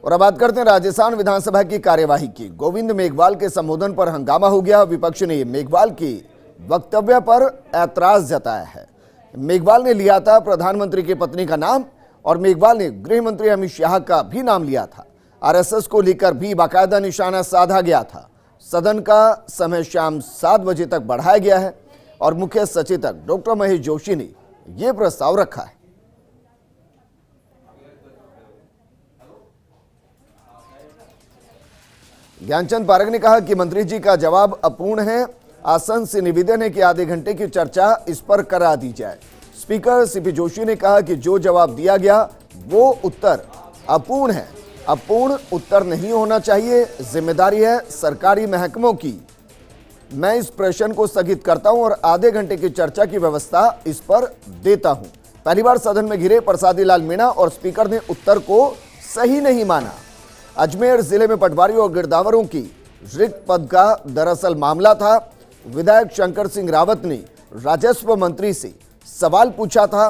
और अब बात करते हैं राजस्थान विधानसभा की कार्यवाही की। गोविंद मेघवाल के संबोधन पर हंगामा हो गया। विपक्ष ने मेघवाल की वक्तव्य पर ऐतराज जताया है। मेघवाल ने लिया था प्रधानमंत्री की पत्नी का नाम और मेघवाल ने गृह मंत्री अमित शाह का भी नाम लिया था। आरएसएस को लेकर भी बाकायदा निशाना साधा गया था। सदन का समय शाम 7 बजे तक बढ़ाया गया है और मुख्य सचेतक डॉक्टर महेश जोशी ने यह प्रस्ताव रखा है। ज्ञानचंद पारग ने कहा कि मंत्री जी का जवाब अपूर्ण है। आसन से निवेदन है कि आधे घंटे की चर्चा इस पर करा दी जाए। स्पीकर सीपी जोशी ने कहा कि जो जवाब दिया गया वो उत्तर अपूर्ण है। अपूर्ण उत्तर नहीं होना चाहिए। जिम्मेदारी है सरकारी महकमों की। मैं इस प्रश्न को स्थगित करता हूं और आधे घंटे की चर्चा की व्यवस्था इस पर देता हूं। पहली बार सदन में घिरे प्रसादी लाल मीणा और स्पीकर ने उत्तर को सही नहीं माना। अजमेर जिले में पटवारी और गिरदावरों की रिक्त पद का दरअसल मामला था। विधायक शंकर सिंह रावत ने राजस्व मंत्री से सवाल पूछा था।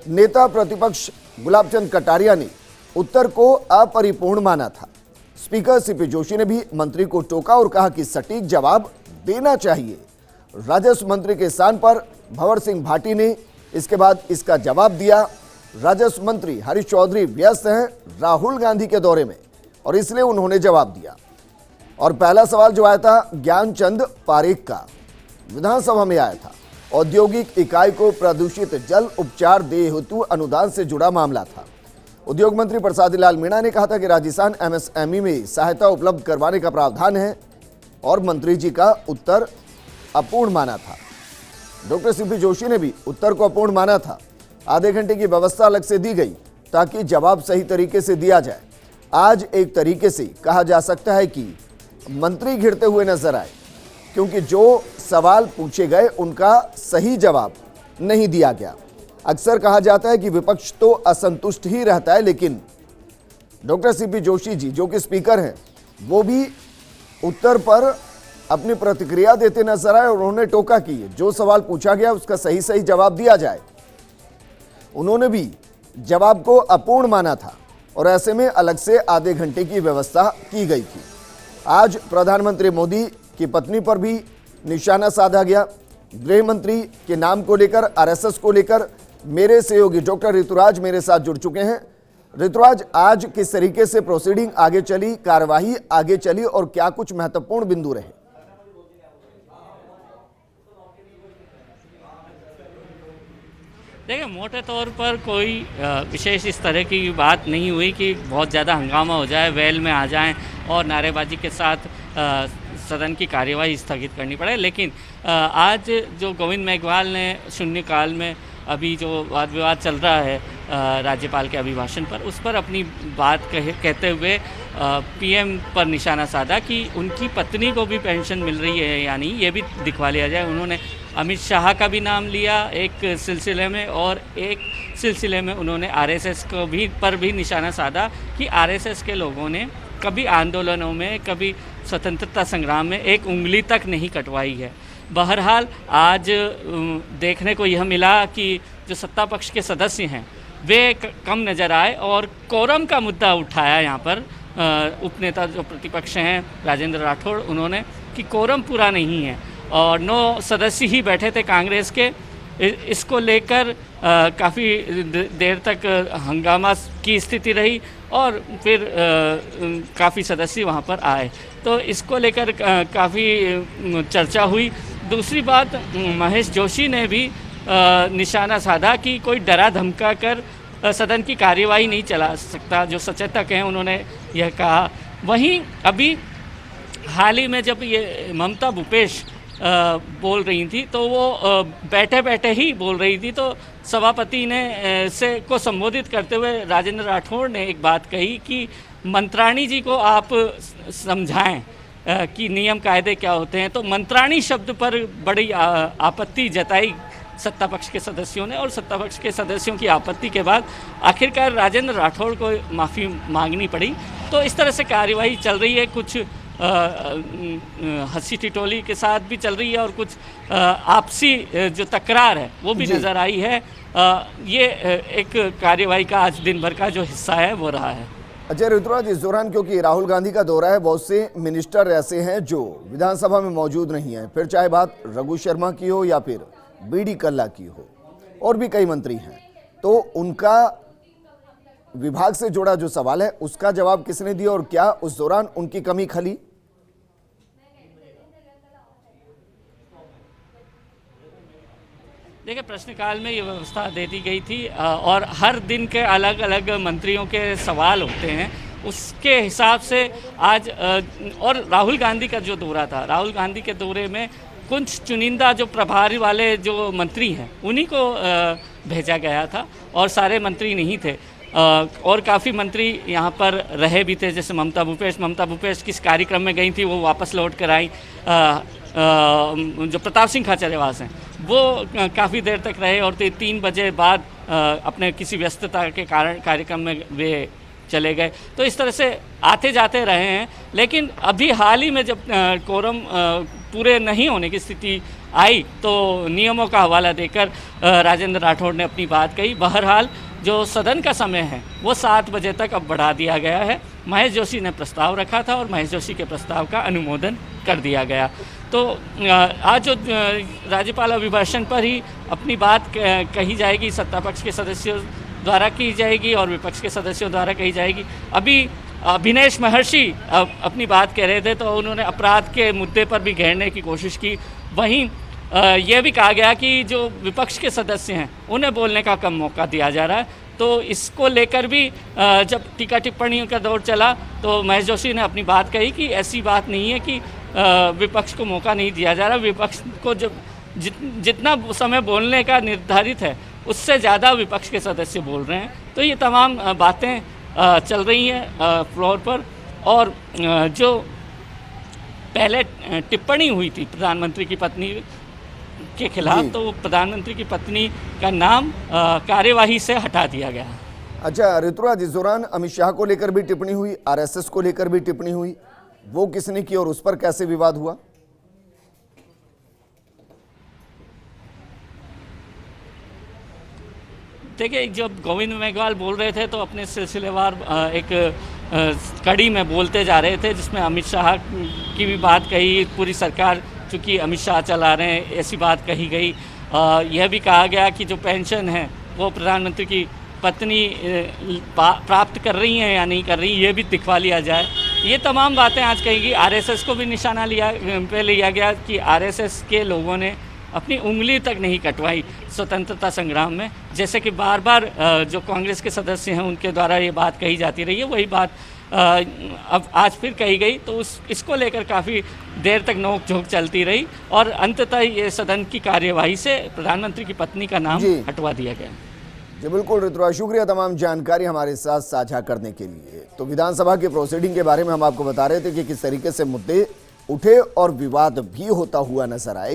नेता प्रतिपक्ष गुलाबचंद कटारिया ने उत्तर को अपरिपूर्ण माना था। स्पीकर सीपी जोशी ने भी मंत्री को टोका और कहा कि सटीक जवाब देना चाहिए। राजस्व मंत्री के स्थान पर भंवर सिंह भाटी ने इसके बाद इसका जवाब दिया। राजस्व मंत्री हरीश चौधरी व्यस्त हैं राहुल गांधी के दौरे में और इसलिए उन्होंने जवाब दिया। और पहला सवाल जो आया था ज्ञानचंद पारेख का, विधानसभा में आया था। औद्योगिक इकाई को प्रदूषित जल उपचार देय हेतु अनुदान से जुड़ा मामला था। उद्योग मंत्री प्रसादी लाल मीणा ने कहा था कि राजस्थान एमएसएमई में सहायता उपलब्ध करवाने का प्रावधान है और मंत्री जी का उत्तर अपूर्ण माना था। डॉक्टर सीपी जोशी ने भी उत्तर को अपूर्ण माना था। आधे घंटे की व्यवस्था अलग से दी गई ताकि जवाब सही तरीके से दिया जाए। आज एक तरीके से कहा जा सकता है कि मंत्री घिरते हुए नजर आए क्योंकि जो सवाल पूछे गए उनका सही जवाब नहीं दिया गया। अक्सर कहा जाता है कि विपक्ष तो असंतुष्ट ही रहता है, लेकिन डॉक्टर सीपी जोशी जी जो कि स्पीकर हैं वो भी उत्तर पर अपनी प्रतिक्रिया देते नजर आए और उन्होंने टोका कि जो सवाल पूछा गया उसका सही सही जवाब दिया जाए। उन्होंने भी जवाब को अपूर्ण माना था और ऐसे में अलग से आधे घंटे की व्यवस्था की गई थी। आज प्रधानमंत्री मोदी की पत्नी पर भी निशाना साधा गया। गृह मंत्री के नाम को लेकर, आरएसएस को लेकर मेरे सहयोगी डॉक्टर ऋतुराज मेरे साथ जुड़ चुके हैं। ऋतुराज, आज किस तरीके से प्रोसीडिंग आगे चली, कार्यवाही आगे चली और क्या कुछ महत्वपूर्ण बिंदु रहे? देखिए, मोटे तौर पर कोई विशेष इस तरह की बात नहीं हुई कि बहुत ज़्यादा हंगामा हो जाए, वेल में आ जाएं और नारेबाजी के साथ सदन की कार्यवाही स्थगित करनी पड़े। लेकिन आज जो गोविंद मेघवाल ने शून्यकाल में अभी जो वाद विवाद चल रहा है राज्यपाल के अभिभाषण पर, उस पर अपनी बात कहते हुए पीएम पर निशाना साधा कि उनकी पत्नी को भी पेंशन मिल रही है या नहीं, ये भी दिखवा लिया जाए। उन्होंने अमित शाह का भी नाम लिया एक सिलसिले में और एक सिलसिले में उन्होंने आरएसएस को भी पर भी निशाना साधा कि आरएसएस के लोगों ने कभी आंदोलनों में, कभी स्वतंत्रता संग्राम में एक उंगली तक नहीं कटवाई है। बहरहाल आज देखने को यह मिला कि जो सत्ता पक्ष के सदस्य हैं वे कम नज़र आए और कोरम का मुद्दा उठाया यहाँ पर उपनेता जो प्रतिपक्ष हैं राजेंद्र राठौड़, उन्होंने कि कोरम पूरा नहीं है और 9 सदस्य ही बैठे थे कांग्रेस के। इसको लेकर काफ़ी देर तक हंगामा की स्थिति रही और फिर काफ़ी सदस्य वहाँ पर आए, तो इसको लेकर काफ़ी चर्चा हुई। दूसरी बात, महेश जोशी ने भी निशाना साधा कि कोई डरा धमका कर सदन की कार्यवाही नहीं चला सकता। जो सचेतक हैं उन्होंने यह कहा। वहीं अभी हाल ही में जब ये ममता भूपेश बोल रही थी तो वो बैठे बैठे ही बोल रही थी, तो सभापति ने को संबोधित करते हुए राजेंद्र राठौड़ ने एक बात कही कि मंत्राणी जी को आप समझाएं कि नियम कायदे क्या होते हैं। तो मंत्राणी शब्द पर बड़ी आपत्ति जताई सत्ता पक्ष के सदस्यों ने और सत्ता पक्ष के सदस्यों की आपत्ति के बाद आखिरकार राजेंद्र राठौड़ को माफ़ी मांगनी पड़ी। तो इस तरह से कार्यवाही चल रही है। कुछ हंसी टिटोली के साथ भी चल रही है और कुछ आपसी जो तकरार है वो भी नज़र आई है। ये एक कार्यवाही का आज दिन भर का जो हिस्सा है वो रहा है। अच्छा ऋतुराज, इस दौरान क्योंकि राहुल गांधी का दौरा है, बहुत से मिनिस्टर ऐसे हैं जो विधानसभा में मौजूद नहीं हैं, फिर चाहे बात रघु शर्मा की हो या फिर बीडी कल्ला की हो, और भी कई मंत्री हैं, तो उनका विभाग से जुड़ा जो सवाल है उसका जवाब किसने दिया और क्या उस दौरान उनकी कमी खली? देखिए, प्रश्नकाल में ये व्यवस्था दे दी गई थी और हर दिन के अलग अलग मंत्रियों के सवाल होते हैं, उसके हिसाब से आज और राहुल गांधी का जो दौरा था, राहुल गांधी के दौरे में कुछ चुनिंदा जो प्रभारी वाले जो मंत्री हैं उन्हीं को भेजा गया था और सारे मंत्री नहीं थे। और काफ़ी मंत्री यहाँ पर रहे भी थे, जैसे ममता भूपेश किस कार्यक्रम में गई थी वो वापस लौट कर आई। जो प्रताप सिंह खाचरियावास हैं वो काफ़ी देर तक रहे और 3 बजे बाद अपने किसी व्यस्तता के कारण कार्यक्रम में वे चले गए। तो इस तरह से आते जाते रहे हैं, लेकिन अभी हाल ही में जब कोरम पूरे नहीं होने की स्थिति आई तो नियमों का हवाला देकर राजेंद्र राठौड़ ने अपनी बात कही। बहरहाल जो सदन का समय है वो 7 बजे तक अब बढ़ा दिया गया है। महेश जोशी ने प्रस्ताव रखा था और महेश जोशी के प्रस्ताव का अनुमोदन कर दिया गया। तो आज जो राज्यपाल अभिभाषण पर ही अपनी बात कही जाएगी, सत्ता पक्ष के सदस्यों द्वारा की जाएगी और विपक्ष के सदस्यों द्वारा कही जाएगी। अभी अभिनेश महर्षि अपनी बात कह रहे थे तो उन्होंने अपराध के मुद्दे पर भी घेरने की कोशिश की। वहीं यह भी कहा गया कि जो विपक्ष के सदस्य हैं उन्हें बोलने का कम मौका दिया जा रहा है। तो इसको लेकर भी जब टीका टिप्पणियों का दौर चला तो महेश जोशी ने अपनी बात कही कि ऐसी बात नहीं है कि विपक्ष को मौका नहीं दिया जा रहा। विपक्ष को जब जितना समय बोलने का निर्धारित है उससे ज़्यादा विपक्ष के सदस्य बोल रहे हैं। तो ये तमाम बातें चल रही हैं फ्लोर पर। और जो पहले टिप्पणी हुई थी प्रधानमंत्री की पत्नी के खिलाफ, तो प्रधानमंत्री की पत्नी का नाम कार्यवाही से हटा दिया गया। अच्छा ऋतुराज, इस दौरान अमित शाह को लेकर भी टिप्पणी हुई, आरएसएस को लेकर भी टिप्पणी हुई, वो किसने की और उस पर कैसे विवाद हुआ? देखिए, जब गोविंद मेघवाल बोल रहे थे तो अपने सिलसिलेवार एक कड़ी में बोलते जा रहे थे, जिसमें अमित शाह की भी बात कही। पूरी सरकार चूँकि अमित शाह चला रहे हैं ऐसी बात कही गई। यह भी कहा गया कि जो पेंशन है वो प्रधानमंत्री की पत्नी प्राप्त कर रही हैं या नहीं कर रही, ये भी दिखवा लिया जाए। ये तमाम बातें आज कही गई। आरएसएस को भी निशाना लिया गया कि आरएसएस के लोगों ने अपनी उंगली तक नहीं कटवाई स्वतंत्रता संग्राम में, जैसे कि बार बार जो कांग्रेस के सदस्य हैं उनके द्वारा ये बात कही जाती रही है। वही बात अब आज फिर कही गई, तो इसको लेकर काफ़ी देर तक नोक झोंक चलती रही और अंततः ये सदन की कार्यवाही से प्रधानमंत्री की पत्नी का नाम हटवा दिया गया। जी बिल्कुल ऋतुराज, शुक्रिया तमाम जानकारी हमारे साथ साझा करने के लिए। तो विधानसभा के प्रोसीडिंग के बारे में हम आपको बता रहे थे कि किस तरीके से मुद्दे उठे और विवाद भी होता हुआ नजर आए।